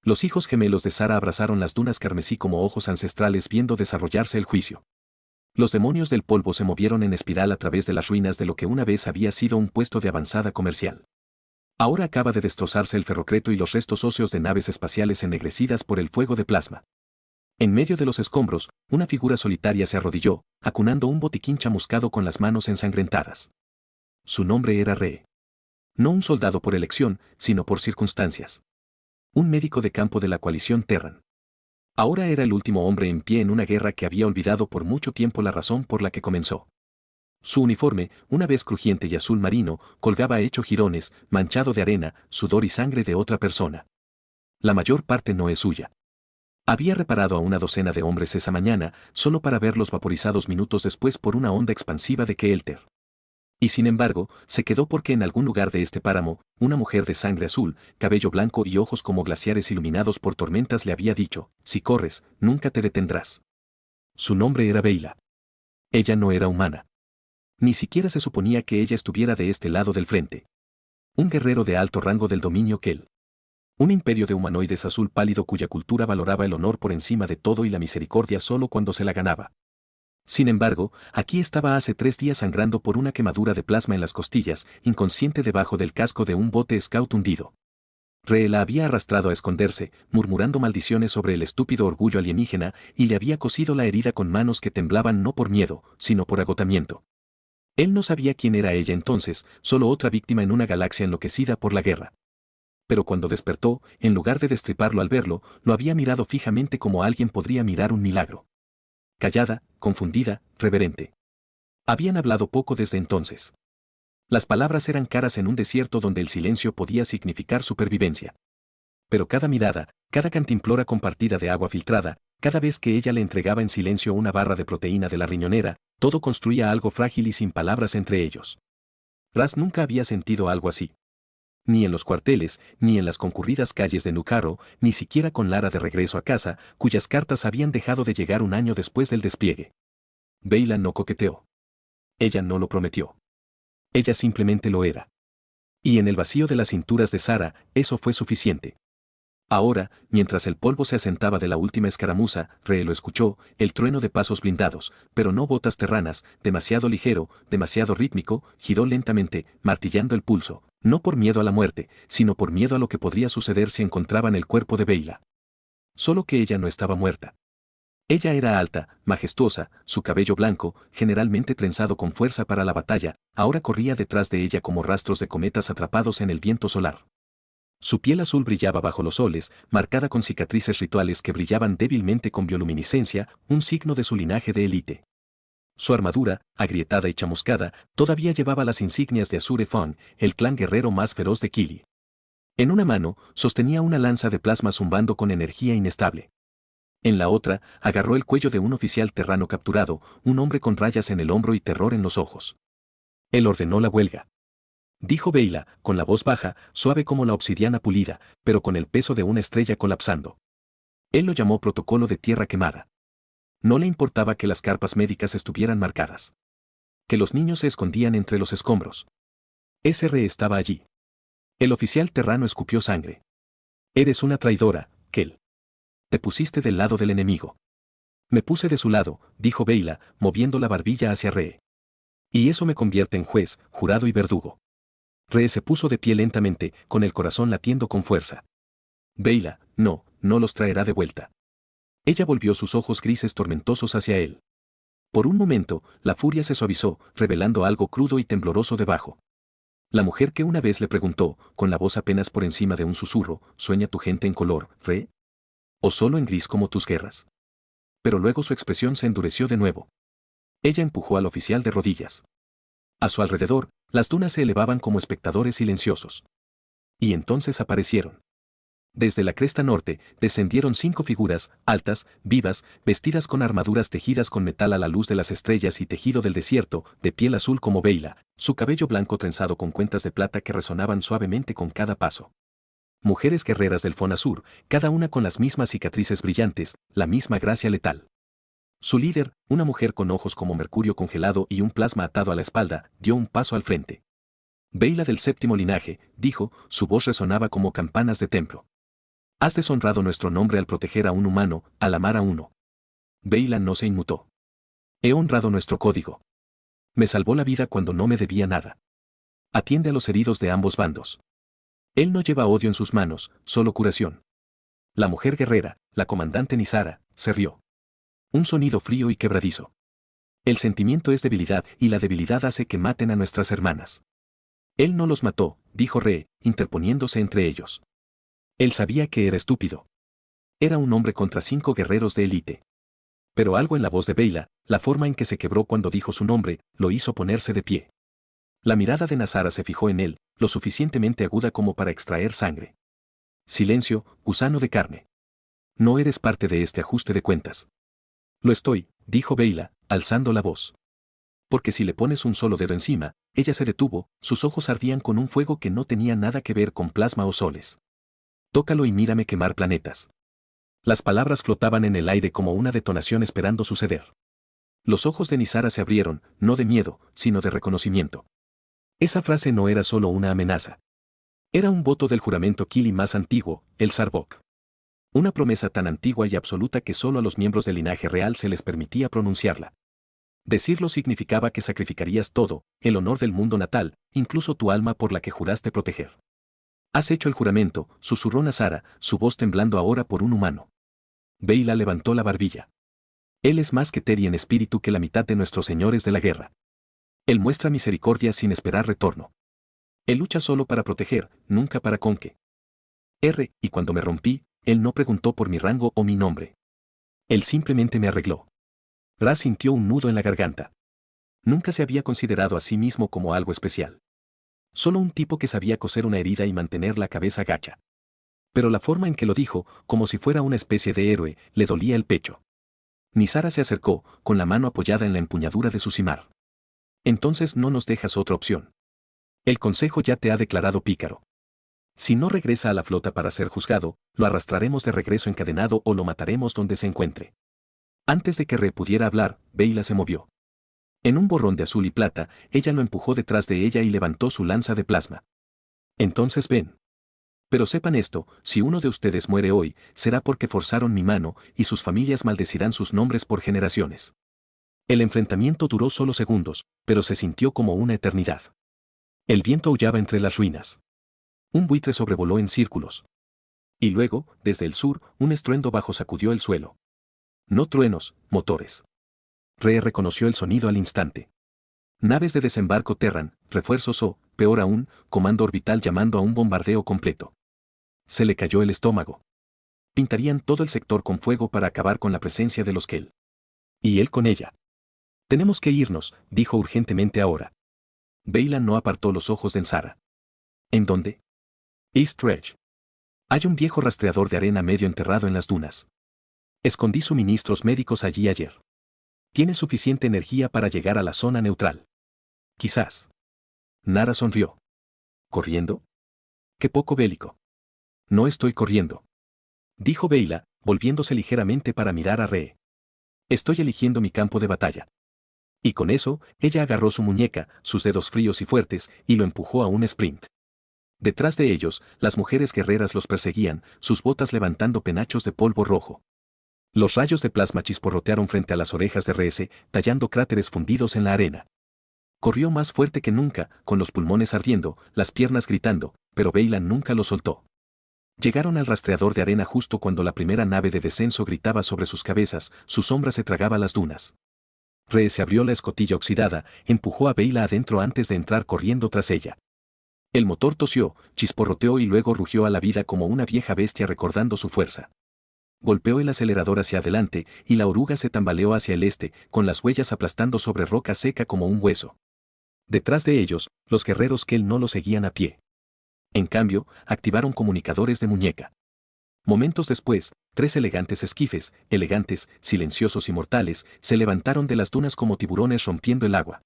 Los hijos gemelos de Sara abrazaron las dunas carmesí como ojos ancestrales viendo desarrollarse el juicio. Los demonios del polvo se movieron en espiral a través de las ruinas de lo que una vez había sido un puesto de avanzada comercial. Ahora acaba de destrozarse el ferrocreto y los restos óseos de naves espaciales ennegrecidas por el fuego de plasma. En medio de los escombros, una figura solitaria se arrodilló, acunando un botiquín chamuscado con las manos ensangrentadas. Su nombre era Re. No un soldado por elección, sino por circunstancias. Un médico de campo de la coalición Terran. Ahora era el último hombre en pie en una guerra que había olvidado por mucho tiempo la razón por la que comenzó. Su uniforme, una vez crujiente y azul marino, colgaba hecho jirones, manchado de arena, sudor y sangre de otra persona. La mayor parte no es suya. Había reparado a una docena de hombres esa mañana, solo para verlos vaporizados minutos después por una onda expansiva de Keelter. Y sin embargo, se quedó porque en algún lugar de este páramo, una mujer de sangre azul, cabello blanco y ojos como glaciares iluminados por tormentas le había dicho, si corres, nunca te detendrás. Su nombre era Beyla. Ella no era humana. Ni siquiera se suponía que ella estuviera de este lado del frente. Un guerrero de alto rango del dominio Kel. Un imperio de humanoides azul pálido cuya cultura valoraba el honor por encima de todo y la misericordia solo cuando se la ganaba. Sin embargo, aquí estaba hace 3 días sangrando por una quemadura de plasma en las costillas, inconsciente debajo del casco de un bote scout hundido. Re la había arrastrado a esconderse, murmurando maldiciones sobre el estúpido orgullo alienígena, y le había cosido la herida con manos que temblaban no por miedo, sino por agotamiento. Él no sabía quién era ella entonces, solo otra víctima en una galaxia enloquecida por la guerra. Pero cuando despertó, en lugar de destriparlo al verlo, lo había mirado fijamente como alguien podría mirar un milagro. Callada, confundida, reverente. Habían hablado poco desde entonces. Las palabras eran caras en un desierto donde el silencio podía significar supervivencia. Pero cada mirada, cada cantimplora compartida de agua filtrada, cada vez que ella le entregaba en silencio una barra de proteína de la riñonera, todo construía algo frágil y sin palabras entre ellos. Ras nunca había sentido algo así. Ni en los cuarteles, ni en las concurridas calles de Nucaro, ni siquiera con Lara de regreso a casa, cuyas cartas habían dejado de llegar un año después del despliegue. Beyla no coqueteó. Ella no lo prometió. Ella simplemente lo era. Y en el vacío de las cinturas de Sara, eso fue suficiente. Ahora, mientras el polvo se asentaba de la última escaramuza, Re lo escuchó, el trueno de pasos blindados, pero no botas terranas, demasiado ligero, demasiado rítmico, giró lentamente, martillando el pulso, no por miedo a la muerte, sino por miedo a lo que podría suceder si encontraban el cuerpo de Beyla. Solo que ella no estaba muerta. Ella era alta, majestuosa, su cabello blanco, generalmente trenzado con fuerza para la batalla, ahora corría detrás de ella como rastros de cometas atrapados en el viento solar. Su piel azul brillaba bajo los soles, marcada con cicatrices rituales que brillaban débilmente con bioluminiscencia, un signo de su linaje de élite. Su armadura, agrietada y chamuscada, todavía llevaba las insignias de Azure Fon, el clan guerrero más feroz de Kili. En una mano, sostenía una lanza de plasma zumbando con energía inestable. En la otra, agarró el cuello de un oficial terrano capturado, un hombre con rayas en el hombro y terror en los ojos. Él ordenó la huelga. Dijo Beyla, con la voz baja, suave como la obsidiana pulida, pero con el peso de una estrella colapsando. Él lo llamó protocolo de tierra quemada. No le importaba que las carpas médicas estuvieran marcadas. Que los niños se escondían entre los escombros. SR estaba allí. El oficial terrano escupió sangre. Eres una traidora, Kel. Te pusiste del lado del enemigo. Me puse de su lado, dijo Beyla, moviendo la barbilla hacia Re. Y eso me convierte en juez, jurado y verdugo. Re se puso de pie lentamente, con el corazón latiendo con fuerza. Beyla, no los traerá de vuelta. Ella volvió sus ojos grises tormentosos hacia él. Por un momento, la furia se suavizó, revelando algo crudo y tembloroso debajo. La mujer que una vez le preguntó, con la voz apenas por encima de un susurro, ¿sueña tu gente en color, Re? ¿O solo en gris como tus guerras? Pero luego su expresión se endureció de nuevo. Ella empujó al oficial de rodillas. A su alrededor, las dunas se elevaban como espectadores silenciosos. Y entonces aparecieron. Desde la cresta norte, descendieron 5 figuras, altas, vivas, vestidas con armaduras tejidas con metal a la luz de las estrellas y tejido del desierto, de piel azul como Beyla, su cabello blanco trenzado con cuentas de plata que resonaban suavemente con cada paso. Mujeres guerreras del Fonasur, cada una con las mismas cicatrices brillantes, la misma gracia letal. Su líder, una mujer con ojos como mercurio congelado y un plasma atado a la espalda, dio un paso al frente. Beyla del 7º linaje, dijo, su voz resonaba como campanas de templo. Has deshonrado nuestro nombre al proteger a un humano, al amar a uno. Beyla no se inmutó. He honrado nuestro código. Me salvó la vida cuando no me debía nada. Atiende a los heridos de ambos bandos. Él no lleva odio en sus manos, solo curación. La mujer guerrera, la comandante Nisara, se rió. Un sonido frío y quebradizo. El sentimiento es debilidad y la debilidad hace que maten a nuestras hermanas. Él no los mató, dijo Re, interponiéndose entre ellos. Él sabía que era estúpido. Era un hombre contra 5 guerreros de élite. Pero algo en la voz de Beyla, la forma en que se quebró cuando dijo su nombre, lo hizo ponerse de pie. La mirada de Nazara se fijó en él, lo suficientemente aguda como para extraer sangre. Silencio, gusano de carne. No eres parte de este ajuste de cuentas. Lo estoy, dijo Beyla, alzando la voz. Porque si le pones un solo dedo encima, ella se detuvo, sus ojos ardían con un fuego que no tenía nada que ver con plasma o soles. Tócalo y mírame quemar planetas. Las palabras flotaban en el aire como una detonación esperando suceder. Los ojos de Nisara se abrieron, no de miedo, sino de reconocimiento. Esa frase no era solo una amenaza. Era un voto del juramento Kili más antiguo, el Sarbok. Una promesa tan antigua y absoluta que solo a los miembros del linaje real se les permitía pronunciarla. Decirlo significaba que sacrificarías todo, el honor del mundo natal, incluso tu alma por la que juraste proteger. Has hecho el juramento, susurró Nazara, su voz temblando ahora por un humano. Beyla levantó la barbilla. Él es más que Teri en espíritu que la mitad de nuestros señores de la guerra. Él muestra misericordia sin esperar retorno. Él lucha solo para proteger, nunca para conque. Y cuando me rompí, él no preguntó por mi rango o mi nombre. Él simplemente me arregló. Ra sintió un nudo en la garganta. Nunca se había considerado a sí mismo como algo especial. Solo un tipo que sabía coser una herida y mantener la cabeza gacha. Pero la forma en que lo dijo, como si fuera una especie de héroe, le dolía el pecho. Nisara se acercó, con la mano apoyada en la empuñadura de su cimar. Entonces no nos dejas otra opción. El consejo ya te ha declarado pícaro. Si no regresa a la flota para ser juzgado, lo arrastraremos de regreso encadenado o lo mataremos donde se encuentre. Antes de que Re pudiera hablar, Beyla se movió. En un borrón de azul y plata, ella lo empujó detrás de ella y levantó su lanza de plasma. Entonces ven. Pero sepan esto, si uno de ustedes muere hoy, será porque forzaron mi mano, y sus familias maldecirán sus nombres por generaciones. El enfrentamiento duró solo segundos, pero se sintió como una eternidad. El viento aullaba entre las ruinas. Un buitre sobrevoló en círculos. Y luego, desde el sur, un estruendo bajo sacudió el suelo. No truenos, motores. Re reconoció el sonido al instante. Naves de desembarco Terran, refuerzos o, peor aún, comando orbital llamando a un bombardeo completo. Se le cayó el estómago. Pintarían todo el sector con fuego para acabar con la presencia de los Kel. Y él con ella. Tenemos que irnos, dijo urgentemente ahora. Beyla no apartó los ojos de Nazara. ¿En dónde? East Ridge. Hay un viejo rastreador de arena medio enterrado en las dunas. Escondí suministros médicos allí ayer. Tiene suficiente energía para llegar a la zona neutral. Quizás. Nara sonrió. ¿Corriendo? Qué poco bélico. No estoy corriendo. Dijo Beyla, volviéndose ligeramente para mirar a Re. Estoy eligiendo mi campo de batalla. Y con eso, ella agarró su muñeca, sus dedos fríos y fuertes, y lo empujó a un sprint. Detrás de ellos, las mujeres guerreras los perseguían, sus botas levantando penachos de polvo rojo. Los rayos de plasma chisporrotearon frente a las orejas de Re, tallando cráteres fundidos en la arena. Corrió más fuerte que nunca, con los pulmones ardiendo, las piernas gritando, pero Beyla nunca lo soltó. Llegaron al rastreador de arena justo cuando la primera nave de descenso gritaba sobre sus cabezas, su sombra se tragaba las dunas. Re se abrió la escotilla oxidada, empujó a Beyla adentro antes de entrar corriendo tras ella. El motor tosió, chisporroteó y luego rugió a la vida como una vieja bestia recordando su fuerza. Golpeó el acelerador hacia adelante, y la oruga se tambaleó hacia el este, con las huellas aplastando sobre roca seca como un hueso. Detrás de ellos, los guerreros Kel no lo seguían a pie. En cambio, activaron comunicadores de muñeca. Momentos después, 3 elegantes esquifes, elegantes, silenciosos y mortales, se levantaron de las dunas como tiburones rompiendo el agua.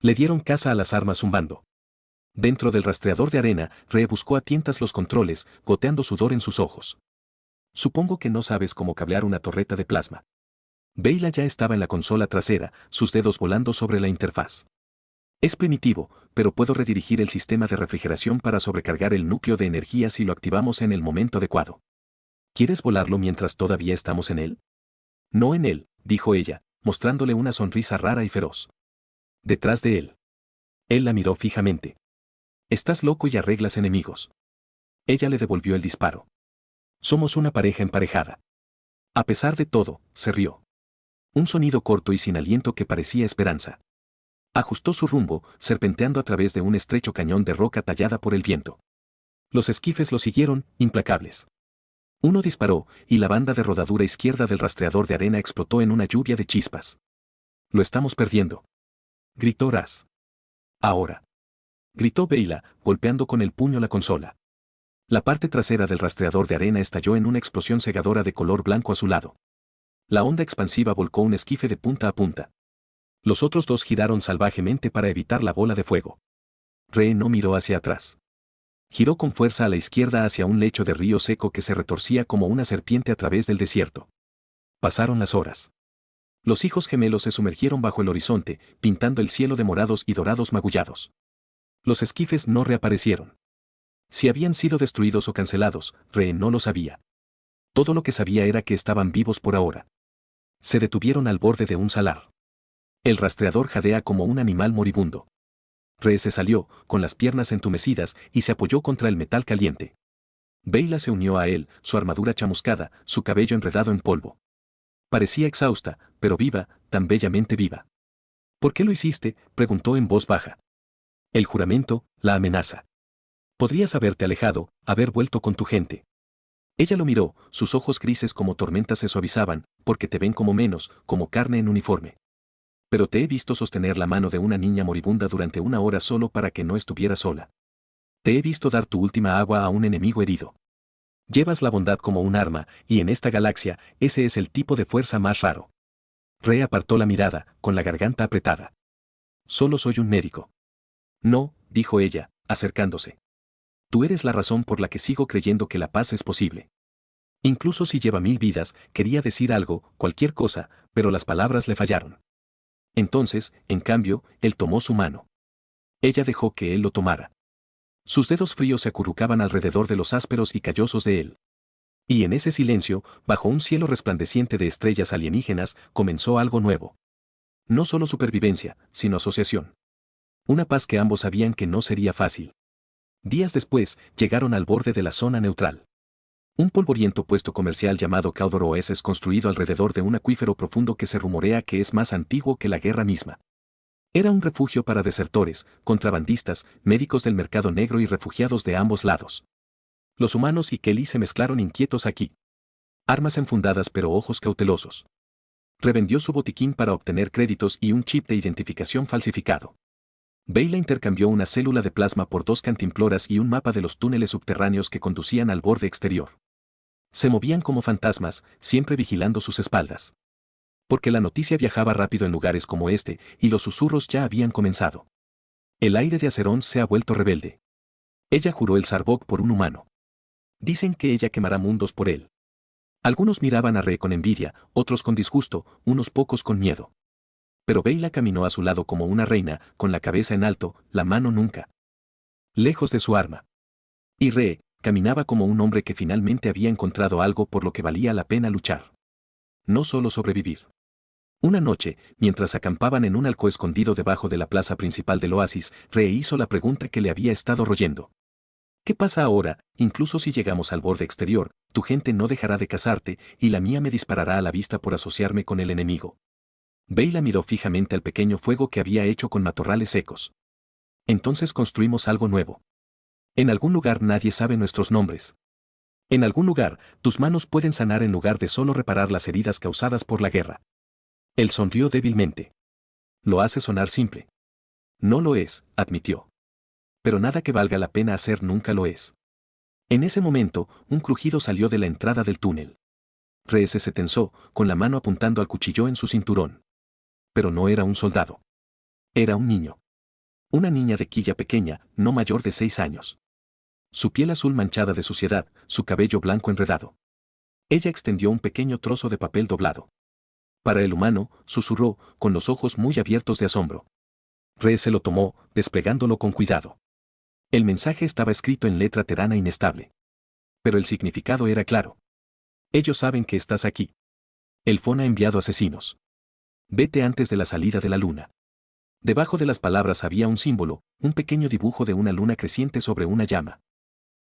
Le dieron caza a las armas zumbando. Dentro del rastreador de arena, Re buscó a tientas los controles, goteando sudor en sus ojos. Supongo que no sabes cómo cablear una torreta de plasma. Beyla ya estaba en la consola trasera, sus dedos volando sobre la interfaz. Es primitivo, pero puedo redirigir el sistema de refrigeración para sobrecargar el núcleo de energía si lo activamos en el momento adecuado. ¿Quieres volarlo mientras todavía estamos en él? No en él, dijo ella, mostrándole una sonrisa rara y feroz. Detrás de él. Él la miró fijamente. Estás loco y arreglas enemigos. Ella le devolvió el disparo. Somos una pareja emparejada. A pesar de todo, se rió. Un sonido corto y sin aliento que parecía esperanza. Ajustó su rumbo, serpenteando a través de un estrecho cañón de roca tallada por el viento. Los esquifes lo siguieron, implacables. Uno disparó, y la banda de rodadura izquierda del rastreador de arena explotó en una lluvia de chispas. Lo estamos perdiendo. Gritó Raz. Ahora. Gritó Beyla, golpeando con el puño la consola. La parte trasera del rastreador de arena estalló en una explosión cegadora de color blanco azulado. La onda expansiva volcó un esquife de punta a punta. Los otros dos giraron salvajemente para evitar la bola de fuego. Ree no miró hacia atrás. Giró con fuerza a la izquierda hacia un lecho de río seco que se retorcía como una serpiente a través del desierto. Pasaron las horas. Los hijos gemelos se sumergieron bajo el horizonte, pintando el cielo de morados y dorados magullados. Los esquifes no reaparecieron. Si habían sido destruidos o cancelados, Ree no lo sabía. Todo lo que sabía era que estaban vivos por ahora. Se detuvieron al borde de un salar. El rastreador jadea como un animal moribundo. Ree se salió, con las piernas entumecidas, y se apoyó contra el metal caliente. Beyla se unió a él, su armadura chamuscada, su cabello enredado en polvo. Parecía exhausta, pero viva, tan bellamente viva. ¿Por qué lo hiciste?, preguntó en voz baja. El juramento, la amenaza. Podrías haberte alejado, haber vuelto con tu gente. Ella lo miró, sus ojos grises como tormentas se suavizaban, porque te ven como menos, como carne en uniforme. Pero te he visto sostener la mano de una niña moribunda durante una hora solo para que no estuviera sola. Te he visto dar tu última agua a un enemigo herido. Llevas la bondad como un arma, y en esta galaxia, ese es el tipo de fuerza más raro. Ree apartó la mirada, con la garganta apretada. Solo soy un médico. No, dijo ella, acercándose. Tú eres la razón por la que sigo creyendo que la paz es posible. Incluso si lleva 1000 vidas, quería decir algo, cualquier cosa, pero las palabras le fallaron. Entonces, en cambio, él tomó su mano. Ella dejó que él lo tomara. Sus dedos fríos se acurrucaban alrededor de los ásperos y callosos de él. Y en ese silencio, bajo un cielo resplandeciente de estrellas alienígenas, comenzó algo nuevo. No solo supervivencia, sino asociación. Una paz que ambos sabían que no sería fácil. Días después, llegaron al borde de la zona neutral. Un polvoriento puesto comercial llamado Cawdor Oasis construido alrededor de un acuífero profundo que se rumorea que es más antiguo que la guerra misma. Era un refugio para desertores, contrabandistas, médicos del mercado negro y refugiados de ambos lados. Los humanos y Kelly se mezclaron inquietos aquí. Armas enfundadas pero ojos cautelosos. Revendió su botiquín para obtener créditos y un chip de identificación falsificado. Beyla intercambió una célula de plasma por 2 cantimploras y un mapa de los túneles subterráneos que conducían al borde exterior. Se movían como fantasmas, siempre vigilando sus espaldas. Porque la noticia viajaba rápido en lugares como este, y los susurros ya habían comenzado. El aire de Acerón se ha vuelto rebelde. Ella juró el Sarbok por un humano. Dicen que ella quemará mundos por él. Algunos miraban a Ree con envidia, otros con disgusto, unos pocos con miedo. Pero Beyla caminó a su lado como una reina, con la cabeza en alto, la mano nunca lejos de su arma. Y Ree caminaba como un hombre que finalmente había encontrado algo por lo que valía la pena luchar. No solo sobrevivir. Una noche, mientras acampaban en un alcohol escondido debajo de la plaza principal del oasis, Ree hizo la pregunta que le había estado royendo. ¿Qué pasa ahora? Incluso si llegamos al borde exterior, tu gente no dejará de cazarte, y la mía me disparará a la vista por asociarme con el enemigo. Beyla miró fijamente al pequeño fuego que había hecho con matorrales secos. Entonces construimos algo nuevo. En algún lugar nadie sabe nuestros nombres. En algún lugar, tus manos pueden sanar en lugar de solo reparar las heridas causadas por la guerra. Él sonrió débilmente. Lo hace sonar simple. No lo es, admitió. Pero nada que valga la pena hacer nunca lo es. En ese momento, un crujido salió de la entrada del túnel. Ree se tensó, con la mano apuntando al cuchillo en su cinturón. Pero no era un soldado. Era un niño. Una niña de quilla pequeña, no mayor de 6 años. Su piel azul manchada de suciedad, su cabello blanco enredado. Ella extendió un pequeño trozo de papel doblado. Para el humano, susurró, con los ojos muy abiertos de asombro. Ree se lo tomó, desplegándolo con cuidado. El mensaje estaba escrito en letra terana inestable. Pero el significado era claro. Ellos saben que estás aquí. El Fon ha enviado asesinos. Vete antes de la salida de la luna. Debajo de las palabras había un símbolo, un pequeño dibujo de una luna creciente sobre una llama.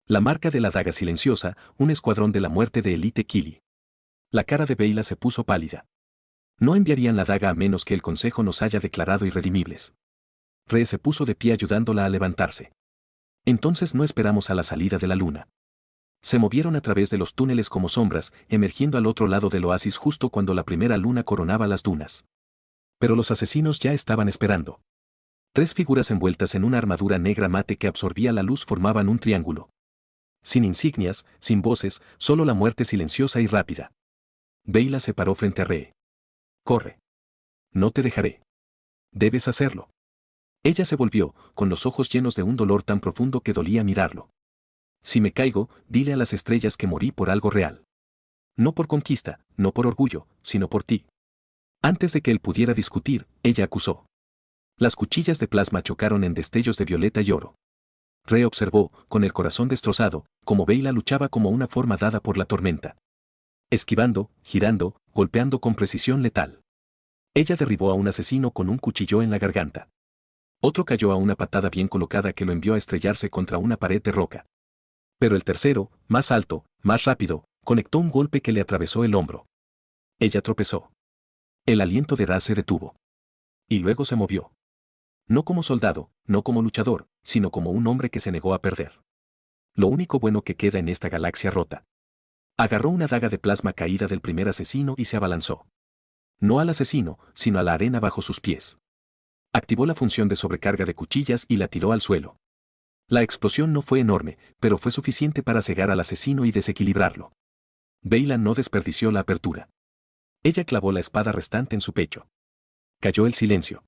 La marca de la daga silenciosa, un escuadrón de la muerte de Elite Kili. La cara de Beyla se puso pálida. No enviarían la daga a menos que el consejo nos haya declarado irredimibles. Re se puso de pie ayudándola a levantarse. Entonces no esperamos a la salida de la luna. Se movieron a través de los túneles como sombras, emergiendo al otro lado del oasis justo cuando la primera luna coronaba las dunas. Pero los asesinos ya estaban esperando. 3 figuras envueltas en una armadura negra mate que absorbía la luz formaban un triángulo. Sin insignias, sin voces, solo la muerte silenciosa y rápida. Beyla se paró frente a Re. Corre. No te dejaré. Debes hacerlo. Ella se volvió, con los ojos llenos de un dolor tan profundo que dolía mirarlo. Si me caigo, dile a las estrellas que morí por algo real. No por conquista, no por orgullo, sino por ti. Antes de que él pudiera discutir, ella acusó. Las cuchillas de plasma chocaron en destellos de violeta y oro. Re observó, con el corazón destrozado, cómo Beyla luchaba como una forma dada por la tormenta. Esquivando, girando, golpeando con precisión letal. Ella derribó a un asesino con un cuchillo en la garganta. Otro cayó a una patada bien colocada que lo envió a estrellarse contra una pared de roca. Pero el tercero, más alto, más rápido, conectó un golpe que le atravesó el hombro. Ella tropezó. El aliento de Ra se detuvo. Y luego se movió. No como soldado, no como luchador, sino como un hombre que se negó a perder. Lo único bueno que queda en esta galaxia rota. Agarró una daga de plasma caída del primer asesino y se abalanzó. No al asesino, sino a la arena bajo sus pies. Activó la función de sobrecarga de cuchillas y la tiró al suelo. La explosión no fue enorme, pero fue suficiente para cegar al asesino y desequilibrarlo. Beyla no desperdició la apertura. Ella clavó la espada restante en su pecho. Cayó el silencio.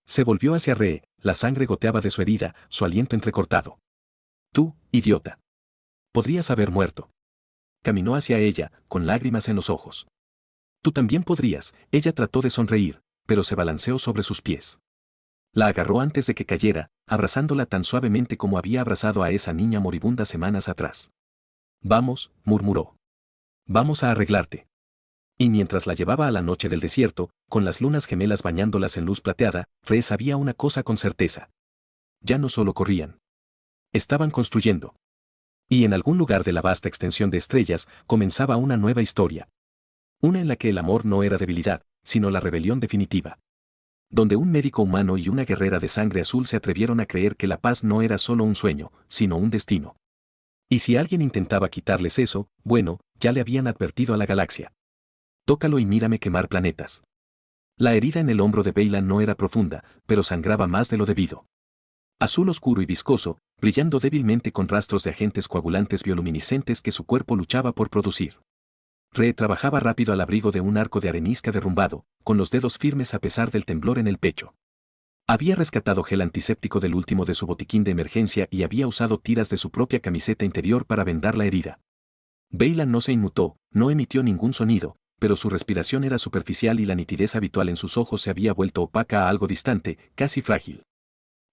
Se volvió hacia Re, la sangre goteaba de su herida, su aliento entrecortado. Tú, idiota. Podrías haber muerto. Caminó hacia ella, con lágrimas en los ojos. Tú también podrías, ella trató de sonreír, pero se balanceó sobre sus pies. La agarró antes de que cayera, abrazándola tan suavemente como había abrazado a esa niña moribunda semanas atrás. Vamos, murmuró. Vamos a arreglarte. Y mientras la llevaba a la noche del desierto, con las lunas gemelas bañándolas en luz plateada, Re sabía una cosa con certeza. Ya no solo corrían. Estaban construyendo. Y en algún lugar de la vasta extensión de estrellas, comenzaba una nueva historia. Una en la que el amor no era debilidad, sino la rebelión definitiva. Donde un médico humano y una guerrera de sangre azul se atrevieron a creer que la paz no era solo un sueño, sino un destino. Y si alguien intentaba quitarles eso, bueno, ya le habían advertido a la galaxia. Tócalo y mírame quemar planetas. La herida en el hombro de Beyla no era profunda, pero sangraba más de lo debido. Azul oscuro y viscoso, brillando débilmente con rastros de agentes coagulantes bioluminiscentes que su cuerpo luchaba por producir. Re trabajaba rápido al abrigo de un arco de arenisca derrumbado, con los dedos firmes a pesar del temblor en el pecho. Había rescatado gel antiséptico del último de su botiquín de emergencia y había usado tiras de su propia camiseta interior para vendar la herida. Beyla no se inmutó, no emitió ningún sonido, pero su respiración era superficial y la nitidez habitual en sus ojos se había vuelto opaca a algo distante, casi frágil.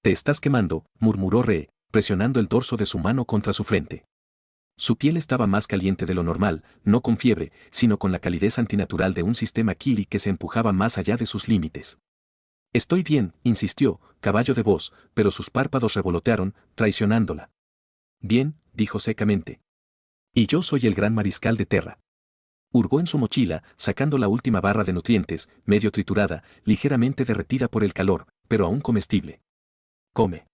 Te estás quemando, murmuró Re, presionando el dorso de su mano contra su frente. Su piel estaba más caliente de lo normal, no con fiebre, sino con la calidez antinatural de un sistema Kili que se empujaba más allá de sus límites. Estoy bien, insistió, caballo de voz, pero sus párpados revolotearon, traicionándola. Bien, dijo secamente. Y yo soy el gran mariscal de Terra. Hurgó en su mochila, sacando la última barra de nutrientes, medio triturada, ligeramente derretida por el calor, pero aún comestible. Come.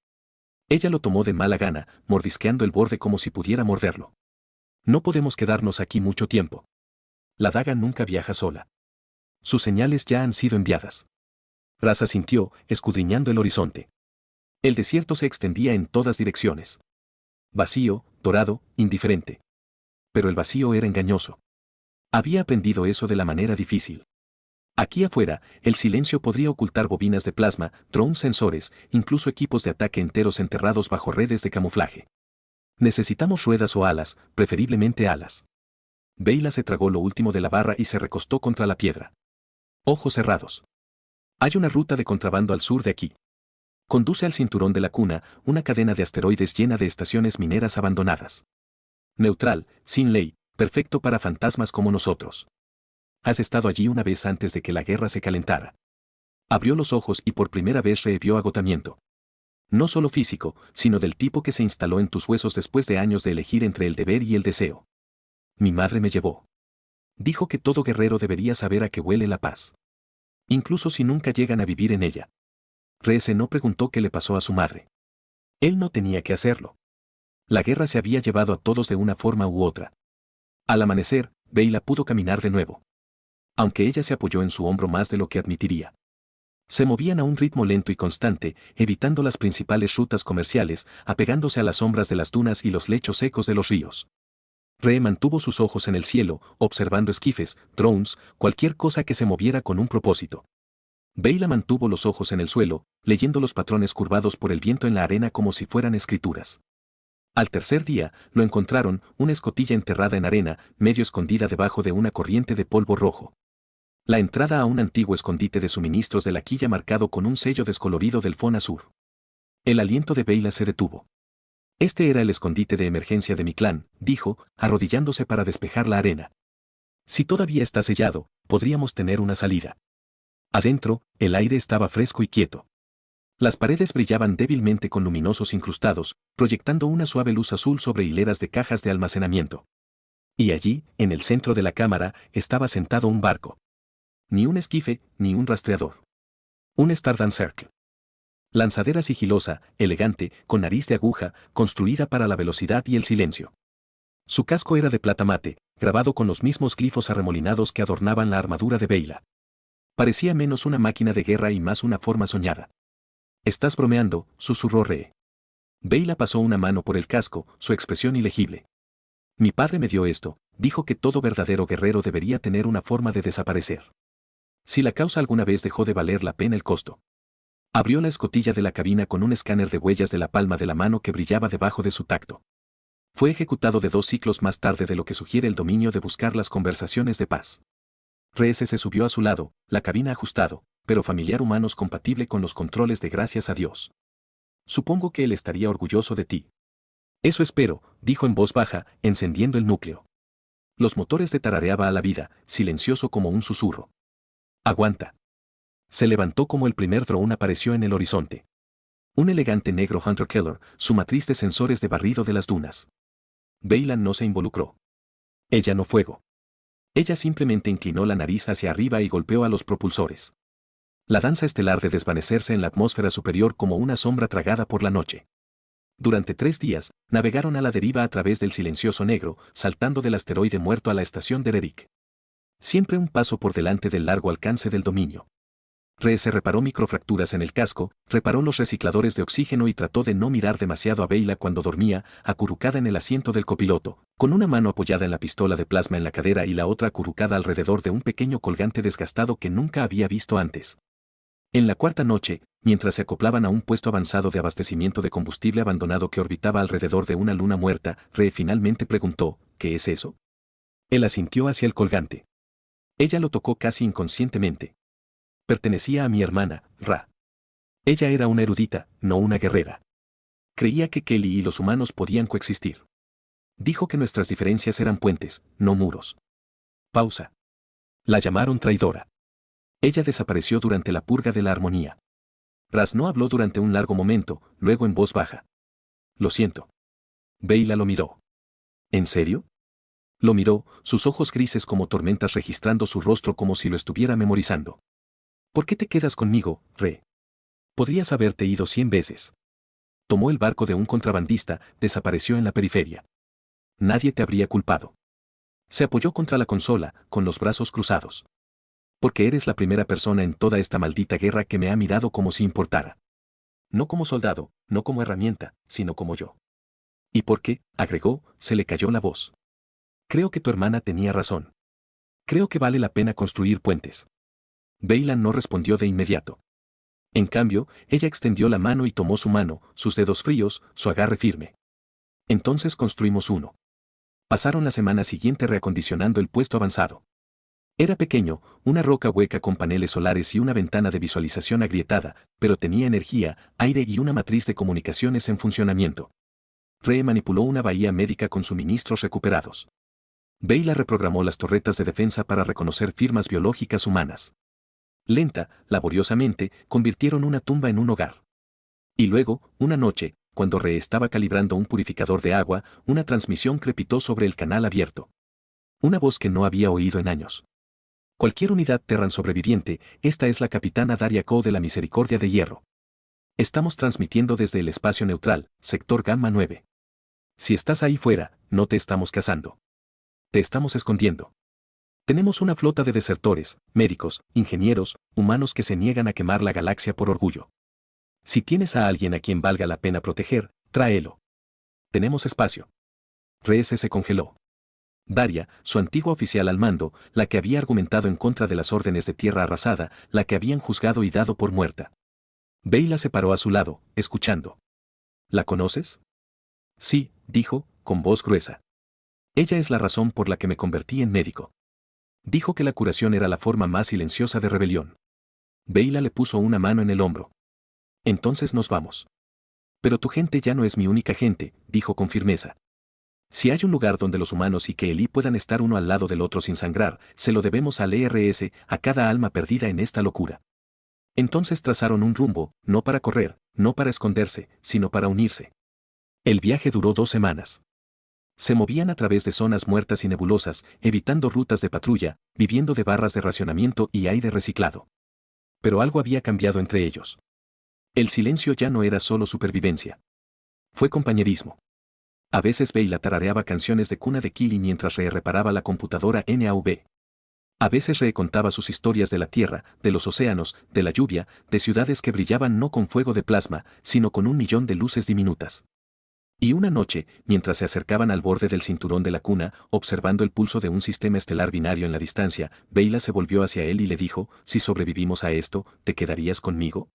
Ella lo tomó de mala gana, mordisqueando el borde como si pudiera morderlo. No podemos quedarnos aquí mucho tiempo. La daga nunca viaja sola. Sus señales ya han sido enviadas. Raza sintió, escudriñando el horizonte. El desierto se extendía en todas direcciones. Vacío, dorado, indiferente. Pero el vacío era engañoso. Había aprendido eso de la manera difícil. Aquí afuera, el silencio podría ocultar bobinas de plasma, drones sensores, incluso equipos de ataque enteros enterrados bajo redes de camuflaje. Necesitamos ruedas o alas, preferiblemente alas. Beyla se tragó lo último de la barra y se recostó contra la piedra. Ojos cerrados. Hay una ruta de contrabando al sur de aquí. Conduce al cinturón de la cuna, una cadena de asteroides llena de estaciones mineras abandonadas. Neutral, sin ley, perfecto para fantasmas como nosotros. Has estado allí una vez antes de que la guerra se calentara. Abrió los ojos y por primera vez revivió agotamiento. No solo físico, sino del tipo que se instaló en tus huesos después de años de elegir entre el deber y el deseo. Mi madre me llevó. Dijo que todo guerrero debería saber a qué huele la paz. Incluso si nunca llegan a vivir en ella. Reese no preguntó qué le pasó a su madre. Él no tenía que hacerlo. La guerra se había llevado a todos de una forma u otra. Al amanecer, Beyla pudo caminar de nuevo. Aunque ella se apoyó en su hombro más de lo que admitiría. Se movían a un ritmo lento y constante, evitando las principales rutas comerciales, apegándose a las sombras de las dunas y los lechos secos de los ríos. Ree mantuvo sus ojos en el cielo, observando esquifes, drones, cualquier cosa que se moviera con un propósito. Beyla mantuvo los ojos en el suelo, leyendo los patrones curvados por el viento en la arena como si fueran escrituras. Al tercer día, lo encontraron, una escotilla enterrada en arena, medio escondida debajo de una corriente de polvo rojo. La entrada a un antiguo escondite de suministros de la quilla marcado con un sello descolorido del Fona Sur. El aliento de Beyla se detuvo. Este era el escondite de emergencia de mi clan, dijo, arrodillándose para despejar la arena. Si todavía está sellado, podríamos tener una salida. Adentro, el aire estaba fresco y quieto. Las paredes brillaban débilmente con luminosos incrustados, proyectando una suave luz azul sobre hileras de cajas de almacenamiento. Y allí, en el centro de la cámara, estaba sentado un barco. Ni un esquife, ni un rastreador. Un Stardust Circle. Lanzadera sigilosa, elegante, con nariz de aguja, construida para la velocidad y el silencio. Su casco era de plata mate, grabado con los mismos glifos arremolinados que adornaban la armadura de Beyla. Parecía menos una máquina de guerra y más una forma soñada. «Estás bromeando», susurró Ree. Beyla pasó una mano por el casco, su expresión ilegible. «Mi padre me dio esto», dijo que todo verdadero guerrero debería tener una forma de desaparecer. Si la causa alguna vez dejó de valer la pena el costo. Abrió la escotilla de la cabina con un escáner de huellas de la palma de la mano que brillaba debajo de su tacto. Fue ejecutado de 2 ciclos más tarde de lo que sugiere el dominio de buscar las conversaciones de paz. Reese se subió a su lado, la cabina ajustado, pero familiar humanos compatible con los controles de gracias a Dios. Supongo que él estaría orgulloso de ti. Eso espero, dijo en voz baja, encendiendo el núcleo. Los motores de tarareaba a la vida, silencioso como un susurro. Aguanta. Se levantó como el primer drone apareció en el horizonte. Un elegante negro Hunter Killer, su matriz de sensores de barrido de las dunas. Beyla no se involucró. Ella no fuego. Ella simplemente inclinó la nariz hacia arriba y golpeó a los propulsores. La danza estelar de desvanecerse en la atmósfera superior como una sombra tragada por la noche. Durante 3 días, navegaron a la deriva a través del silencioso negro, saltando del asteroide muerto a la estación de Rerik. Siempre un paso por delante del largo alcance del dominio. Ree se reparó microfracturas en el casco, reparó los recicladores de oxígeno y trató de no mirar demasiado a Beyla cuando dormía, acurrucada en el asiento del copiloto, con una mano apoyada en la pistola de plasma en la cadera y la otra acurrucada alrededor de un pequeño colgante desgastado que nunca había visto antes. En la cuarta noche, mientras se acoplaban a un puesto avanzado de abastecimiento de combustible abandonado que orbitaba alrededor de una luna muerta, Ree finalmente preguntó, ¿qué es eso? Él asintió hacia el colgante. Ella lo tocó casi inconscientemente. Pertenecía a mi hermana, Ra. Ella era una erudita, no una guerrera. Creía que Kelly y los humanos podían coexistir. Dijo que nuestras diferencias eran puentes, no muros. Pausa. La llamaron traidora. Ella desapareció durante la purga de la armonía. Ras no habló durante un largo momento, luego en voz baja. Lo siento. Beyla lo miró. ¿En serio? Lo miró, sus ojos grises como tormentas registrando su rostro como si lo estuviera memorizando. ¿Por qué te quedas conmigo, Ree? Podrías haberte ido 100 veces. Tomó el barco de un contrabandista, desapareció en la periferia. Nadie te habría culpado. Se apoyó contra la consola, con los brazos cruzados. Porque eres la primera persona en toda esta maldita guerra que me ha mirado como si importara. No como soldado, no como herramienta, sino como yo. Y porque, agregó, se le cayó la voz. Creo que tu hermana tenía razón. Creo que vale la pena construir puentes. Beyla no respondió de inmediato. En cambio, ella extendió la mano y tomó su mano, sus dedos fríos, su agarre firme. Entonces construimos uno. Pasaron la semana siguiente reacondicionando el puesto avanzado. Era pequeño, una roca hueca con paneles solares y una ventana de visualización agrietada, pero tenía energía, aire y una matriz de comunicaciones en funcionamiento. Ree manipuló una bahía médica con suministros recuperados. Beyla reprogramó las torretas de defensa para reconocer firmas biológicas humanas. Lenta, laboriosamente, convirtieron una tumba en un hogar. Y luego, una noche, cuando Re estaba calibrando un purificador de agua, una transmisión crepitó sobre el canal abierto. Una voz que no había oído en años. Cualquier unidad Terran sobreviviente, esta es la capitana Daria Ko de la Misericordia de Hierro. Estamos transmitiendo desde el espacio neutral, sector Gamma 9. Si estás ahí fuera, no te estamos cazando. Te estamos escondiendo. Tenemos una flota de desertores, médicos, ingenieros, humanos que se niegan a quemar la galaxia por orgullo. Si tienes a alguien a quien valga la pena proteger, tráelo. Tenemos espacio. Reese se congeló. Daria, su antigua oficial al mando, la que había argumentado en contra de las órdenes de tierra arrasada, la que habían juzgado y dado por muerta. Beyla se paró a su lado, escuchando. ¿La conoces? Sí, dijo, con voz gruesa. Ella es la razón por la que me convertí en médico. Dijo que la curación era la forma más silenciosa de rebelión. Beyla le puso una mano en el hombro. Entonces nos vamos. Pero tu gente ya no es mi única gente, dijo con firmeza. Si hay un lugar donde los humanos y Keeli puedan estar uno al lado del otro sin sangrar, se lo debemos al ERS, a cada alma perdida en esta locura. Entonces trazaron un rumbo, no para correr, no para esconderse, sino para unirse. El viaje duró 2 semanas. Se movían a través de zonas muertas y nebulosas, evitando rutas de patrulla, viviendo de barras de racionamiento y aire reciclado. Pero algo había cambiado entre ellos. El silencio ya no era solo supervivencia. Fue compañerismo. A veces Beyla tarareaba canciones de cuna de Keeli mientras Re reparaba la computadora NAV. A veces Re contaba sus historias de la Tierra, de los océanos, de la lluvia, de ciudades que brillaban no con fuego de plasma, sino con 1.000.000 de luces diminutas. Y una noche, mientras se acercaban al borde del cinturón de la cuna, observando el pulso de un sistema estelar binario en la distancia, Beyla se volvió hacia él y le dijo, si sobrevivimos a esto, ¿te quedarías conmigo?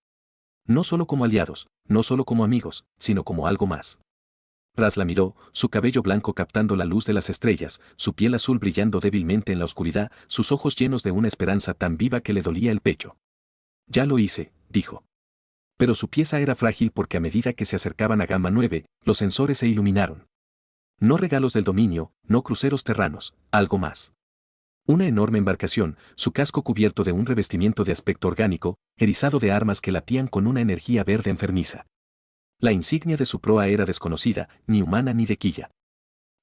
No solo como aliados, no solo como amigos, sino como algo más. Ras la miró, su cabello blanco captando la luz de las estrellas, su piel azul brillando débilmente en la oscuridad, sus ojos llenos de una esperanza tan viva que le dolía el pecho. Ya lo hice, dijo. Pero su pieza era frágil porque a medida que se acercaban a Gamma 9, los sensores se iluminaron. No regalos del dominio, no cruceros terranos, algo más. Una enorme embarcación, su casco cubierto de un revestimiento de aspecto orgánico, erizado de armas que latían con una energía verde enfermiza. La insignia de su proa era desconocida, ni humana ni de quilla.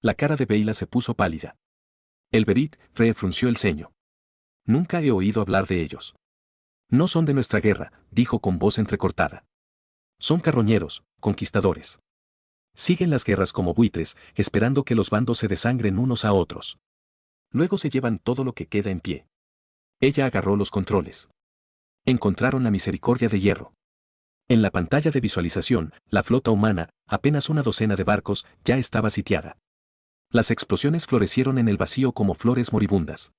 La cara de Beyla se puso pálida. El Berit frunció el ceño. Nunca he oído hablar de ellos. No son de nuestra guerra, dijo con voz entrecortada. Son carroñeros, conquistadores. Siguen las guerras como buitres, esperando que los bandos se desangren unos a otros. Luego se llevan todo lo que queda en pie. Ella agarró los controles. Encontraron la misericordia de hierro. En la pantalla de visualización, la flota humana, apenas una docena de barcos, ya estaba sitiada. Las explosiones florecieron en el vacío como flores moribundas.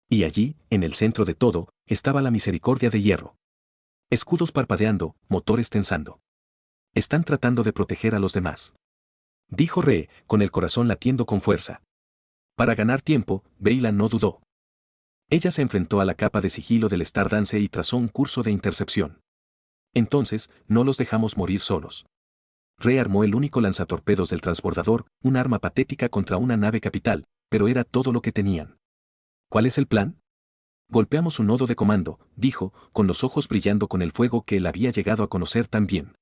Y allí, en el centro de todo, estaba la misericordia de hierro. Escudos parpadeando, motores tensando. Están tratando de proteger a los demás. Dijo Re, con el corazón latiendo con fuerza. Para ganar tiempo, Beyla no dudó. Ella se enfrentó a la capa de sigilo del Stardance y trazó un curso de intercepción. Entonces, no los dejamos morir solos. Re armó el único lanzatorpedos del transbordador, un arma patética contra una nave capital, pero era todo lo que tenían. ¿Cuál es el plan? Golpeamos un nodo de comando, dijo, con los ojos brillando con el fuego que él había llegado a conocer tan bien.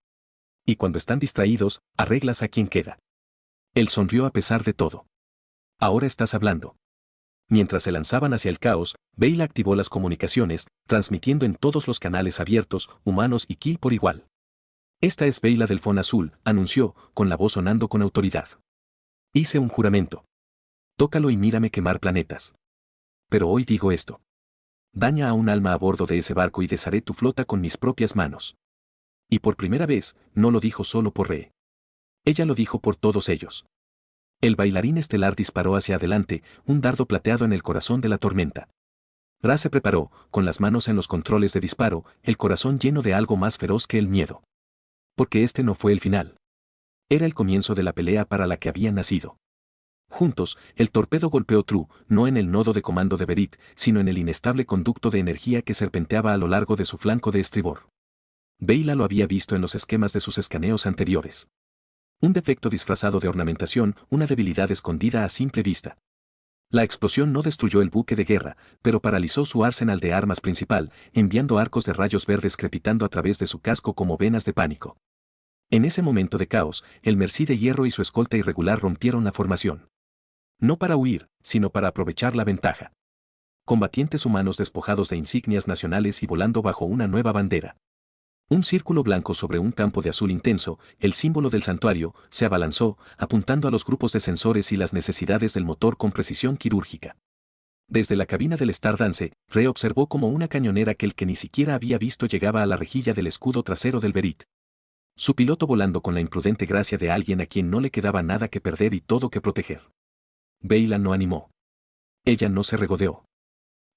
Y cuando están distraídos, arreglas a quien queda. Él sonrió a pesar de todo. Ahora estás hablando. Mientras se lanzaban hacia el caos, Beyla activó las comunicaciones, transmitiendo en todos los canales abiertos, humanos y Kill por igual. Esta es Beyla del Fon Azul, anunció, con la voz sonando con autoridad. Hice un juramento. Tócalo y mírame quemar planetas. Pero hoy digo esto. Daña a un alma a bordo de ese barco y desharé tu flota con mis propias manos. Y por primera vez, no lo dijo solo por Re. Ella lo dijo por todos ellos. El bailarín estelar disparó hacia adelante, un dardo plateado en el corazón de la tormenta. Ra se preparó, con las manos en los controles de disparo, el corazón lleno de algo más feroz que el miedo. Porque este no fue el final. Era el comienzo de la pelea para la que habían nacido. Juntos, el torpedo golpeó True, no en el nodo de comando de Berit, sino en el inestable conducto de energía que serpenteaba a lo largo de su flanco de estribor. Beyla lo había visto en los esquemas de sus escaneos anteriores. Un defecto disfrazado de ornamentación, una debilidad escondida a simple vista. La explosión no destruyó el buque de guerra, pero paralizó su arsenal de armas principal, enviando arcos de rayos verdes crepitando a través de su casco como venas de pánico. En ese momento de caos, el Merci de Hierro y su escolta irregular rompieron la formación. No para huir, sino para aprovechar la ventaja. Combatientes humanos despojados de insignias nacionales y volando bajo una nueva bandera. Un círculo blanco sobre un campo de azul intenso, el símbolo del santuario, se abalanzó, apuntando a los grupos de sensores y las necesidades del motor con precisión quirúrgica. Desde la cabina del Stardance, Rey observó como una cañonera que ni siquiera había visto llegaba a la rejilla del escudo trasero del Berit. Su piloto volando con la imprudente gracia de alguien a quien no le quedaba nada que perder y todo que proteger. Beyla no animó. Ella no se regodeó.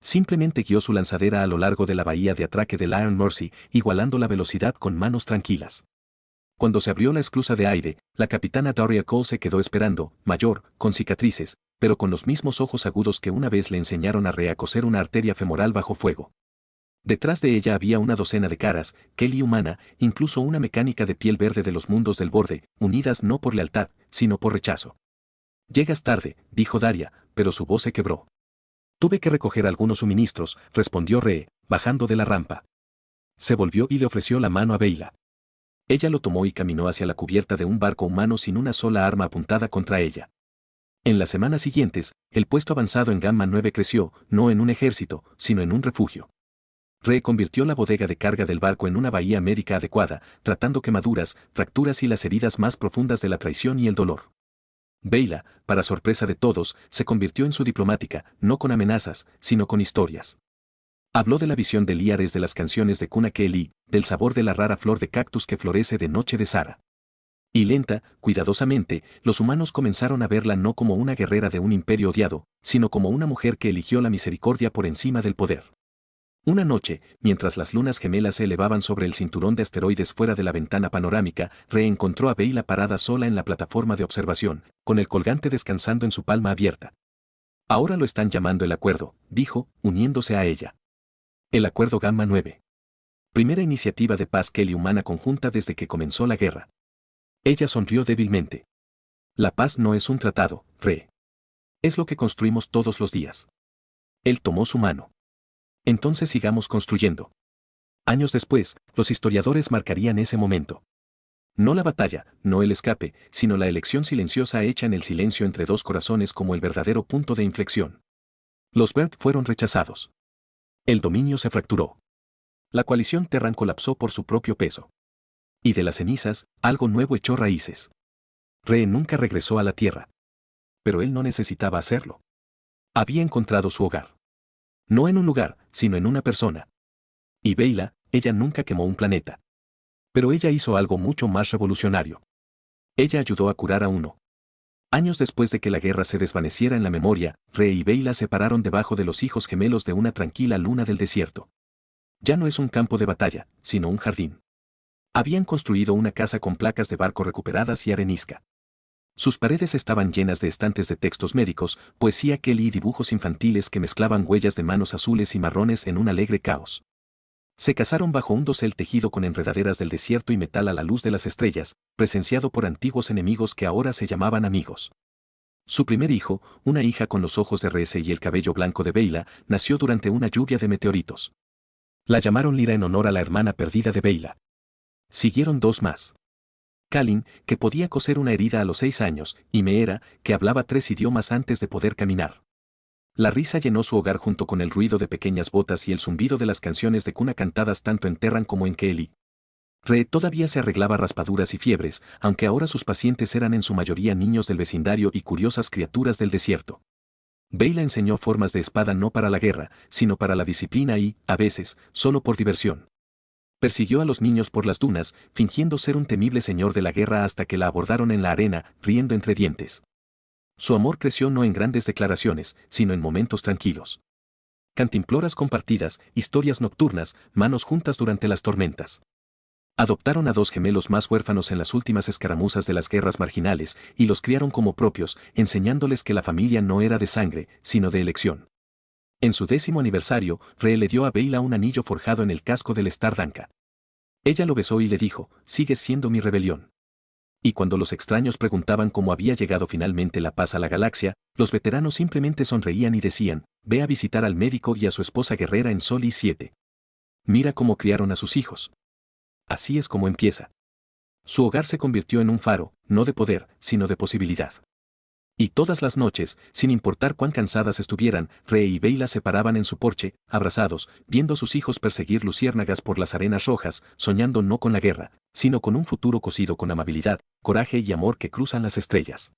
Simplemente guió su lanzadera a lo largo de la bahía de atraque del Iron Mercy, igualando la velocidad con manos tranquilas. Cuando se abrió la esclusa de aire, la capitana Daria Cole se quedó esperando, mayor, con cicatrices, pero con los mismos ojos agudos que una vez le enseñaron a coser una arteria femoral bajo fuego. Detrás de ella había una docena de caras, Kelly humana, incluso una mecánica de piel verde de los mundos del borde, unidas no por lealtad, sino por rechazo. Llegas tarde, dijo Daria, pero su voz se quebró. Tuve que recoger algunos suministros, respondió Ree, bajando de la rampa. Se volvió y le ofreció la mano a Beyla. Ella lo tomó y caminó hacia la cubierta de un barco humano sin una sola arma apuntada contra ella. En las semanas siguientes, el puesto avanzado en Gamma 9 creció, no en un ejército, sino en un refugio. Ree convirtió la bodega de carga del barco en una bahía médica adecuada, tratando quemaduras, fracturas y las heridas más profundas de la traición y el dolor. Beyla, para sorpresa de todos, se convirtió en su diplomática, no con amenazas, sino con historias. Habló de la visión de Liares de las canciones de Kuna Kelly, del sabor de la rara flor de cactus que florece de noche de Sara. Y lenta, cuidadosamente, los humanos comenzaron a verla no como una guerrera de un imperio odiado, sino como una mujer que eligió la misericordia por encima del poder. Una noche, mientras las lunas gemelas se elevaban sobre el cinturón de asteroides fuera de la ventana panorámica, reencontró a Beyla parada sola en la plataforma de observación, con el colgante descansando en su palma abierta. Ahora lo están llamando el acuerdo, dijo, uniéndose a ella. El acuerdo Gamma 9. Primera iniciativa de paz Kelly humana conjunta desde que comenzó la guerra. Ella sonrió débilmente. La paz no es un tratado, Ree. Es lo que construimos todos los días. Él tomó su mano. Entonces sigamos construyendo. Años después, los historiadores marcarían ese momento. No la batalla, no el escape, sino la elección silenciosa hecha en el silencio entre dos corazones como el verdadero punto de inflexión. Los Bert fueron rechazados. El dominio se fracturó. La coalición Terran colapsó por su propio peso. Y de las cenizas, algo nuevo echó raíces. Ree nunca regresó a la Tierra. Pero él no necesitaba hacerlo. Había encontrado su hogar. No en un lugar, sino en una persona. Y Beyla, ella nunca quemó un planeta. Pero ella hizo algo mucho más revolucionario. Ella ayudó a curar a uno. Años después de que la guerra se desvaneciera en la memoria, Ree y Beyla se pararon debajo de los hijos gemelos de una tranquila luna del desierto. Ya no es un campo de batalla, sino un jardín. Habían construido una casa con placas de barco recuperadas y arenisca. Sus paredes estaban llenas de estantes de textos médicos, poesía Kelly y dibujos infantiles que mezclaban huellas de manos azules y marrones en un alegre caos. Se casaron bajo un dosel tejido con enredaderas del desierto y metal a la luz de las estrellas, presenciado por antiguos enemigos que ahora se llamaban amigos. Su primer hijo, una hija con los ojos de Rese y el cabello blanco de Beyla, nació durante una lluvia de meteoritos. La llamaron Lyra en honor a la hermana perdida de Beyla. Siguieron dos más. Kalin, que podía coser una herida a los 6 años, y Meera, que hablaba 3 idiomas antes de poder caminar. La risa llenó su hogar junto con el ruido de pequeñas botas y el zumbido de las canciones de cuna cantadas tanto en Terran como en Kelly. Ree todavía se arreglaba raspaduras y fiebres, aunque ahora sus pacientes eran en su mayoría niños del vecindario y curiosas criaturas del desierto. Beyla enseñó formas de espada no para la guerra, sino para la disciplina y, a veces, solo por diversión. Persiguió a los niños por las dunas, fingiendo ser un temible señor de la guerra hasta que la abordaron en la arena, riendo entre dientes. Su amor creció no en grandes declaraciones, sino en momentos tranquilos. Cantimploras compartidas, historias nocturnas, manos juntas durante las tormentas. Adoptaron a 2 gemelos más huérfanos en las últimas escaramuzas de las guerras marginales, y los criaron como propios, enseñándoles que la familia no era de sangre, sino de elección. En su 10º aniversario, Ree le dio a Beyla un anillo forjado en el casco del Stardanka. Ella lo besó y le dijo, sigues siendo mi rebelión. Y cuando los extraños preguntaban cómo había llegado finalmente la paz a la galaxia, los veteranos simplemente sonreían y decían, ve a visitar al médico y a su esposa guerrera en Sol y 7. Mira cómo criaron a sus hijos. Así es como empieza. Su hogar se convirtió en un faro, no de poder, sino de posibilidad. Y todas las noches, sin importar cuán cansadas estuvieran, Rey y Beyla se paraban en su porche, abrazados, viendo a sus hijos perseguir luciérnagas por las arenas rojas, soñando no con la guerra, sino con un futuro cosido con amabilidad, coraje y amor que cruzan las estrellas.